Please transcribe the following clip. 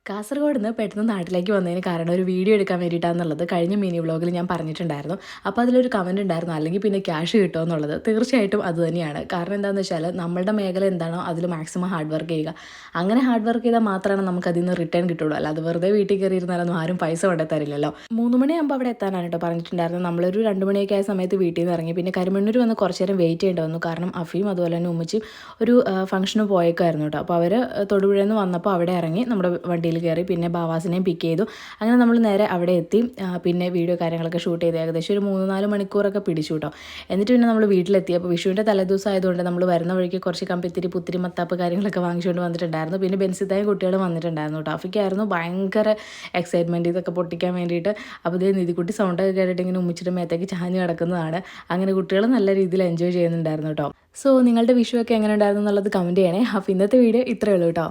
കാസർഗോഡ് നിന്ന് പെട്ടെന്ന് നാട്ടിലേക്ക് വന്നതിന് കാരണം ഒരു വീഡിയോ എടുക്കാൻ വേണ്ടിയിട്ടാണെന്നുള്ളത് കഴിഞ്ഞ മിനി വ്ളോഗിൽ ഞാൻ പറഞ്ഞിട്ടുണ്ടായിരുന്നു. അപ്പോൾ അതിലൊരു കമൻറ്റ് ഉണ്ടായിരുന്നു, അല്ലെങ്കിൽ പിന്നെ ക്യാഷ് കിട്ടുമോ എന്നുള്ളത്. തീർച്ചയായിട്ടും അത് തന്നെയാണ്. കാരണം എന്താണെന്ന് വെച്ചാൽ നമ്മളുടെ മേഖല എന്താണോ അതിൽ മാക്സിമം ഹാർഡ് വർക്ക് ചെയ്യുക. അങ്ങനെ ഹാർഡ് വർക്ക് ചെയ്താൽ മാത്രമാണ് നമുക്ക് അതിൽ നിന്ന് റിട്ടേൺ കിട്ടുള്ളൂ. അല്ലാതെ വെറുതെ വീട്ടിൽ കയറി ഇരുന്നാലൊന്നും ആരും പൈസ കൊണ്ടേ തരില്ലല്ലോ. 3 മണിയാകുമ്പോൾ അവിടെ എത്താനാണ് കേട്ടോ പറഞ്ഞിട്ടുണ്ടായിരുന്നത്. നമ്മളൊരു 2 മണിയൊക്കെ ആയ സമയത്ത് വീട്ടിൽ നിന്ന് ഇറങ്ങി. പിന്നെ കരിമണ്ണൂർ വന്ന് കുറച്ച് നേരം വെയിറ്റ് ചെയ്യേണ്ടി വന്നു. കാരണം അഫിയും അതുപോലെ തന്നെ ഉമ്മച്ചിയും ഒരു ഫംഗ്ഷന് പോയേക്കായിരുന്നു കേട്ടോ. അപ്പോൾ അവർ തൊടുപുഴയിൽ നിന്ന് വന്നപ്പോൾ അവിടെ ഇറങ്ങി നമ്മുടെ വണ്ടിയിൽ കയറി. പിന്നെ ബാവാസിനെയും പിക്ക് ചെയ്തു. അങ്ങനെ നമ്മൾ നേരെ അവിടെ എത്തി. പിന്നെ വീഡിയോ കാര്യങ്ങളൊക്കെ ഷൂട്ട് ചെയ്ത് ഏകദേശം ഒരു 3-4 മണിക്കൂറൊക്കെ പിടിച്ചു കേട്ടോ. എന്നിട്ട് പിന്നെ നമ്മൾ വീട്ടിലെത്തി. അപ്പോൾ വിഷുവിൻ്റെ തലേദിവസം ആയതുകൊണ്ട് നമ്മൾ വരുന്ന വഴിക്ക് കുറച്ച് കമ്പിത്തിരി പുത്തിരി മത്താപ്പ് കാര്യങ്ങളൊക്കെ വാങ്ങിച്ചുകൊണ്ട് വന്നിട്ടുണ്ടായിരുന്നു. പിന്നെ ബെൻസിത്തായും കുട്ടികളും വന്നിട്ടുണ്ടായിരുന്നു കേട്ടോ. അഫിക്കായിരുന്നു ഭയങ്കര എക്സൈറ്റ്മെൻറ്റ് ഇതൊക്കെ പൊട്ടിക്കാൻ വേണ്ടിയിട്ട്. അപ്പോൾ ഇതേ നിധിക്കുട്ടി സൗണ്ടൊക്കെ കേട്ടിട്ട് ഇങ്ങനെ ഉമ്മിച്ചിട്ട് മേത്തേക്ക് ചാഞ്ഞ് കിടക്കുന്നതാണ്. അങ്ങനെ കുട്ടികൾ നല്ല രീതിയിൽ എൻജോയ് ചെയ്യുന്നുണ്ടായിരുന്നു കേട്ടോ. സോ നിങ്ങളുടെ വിഷു ഒക്കെ എങ്ങനെ ഉണ്ടായിരുന്നു എന്നുള്ളത് കമൻറ്റ് ചെയ്യണേ. അപ്പോൾ ഇന്നത്തെ വീഡിയോ ഇത്രയേ ഉള്ളൂ കേട്ടോ.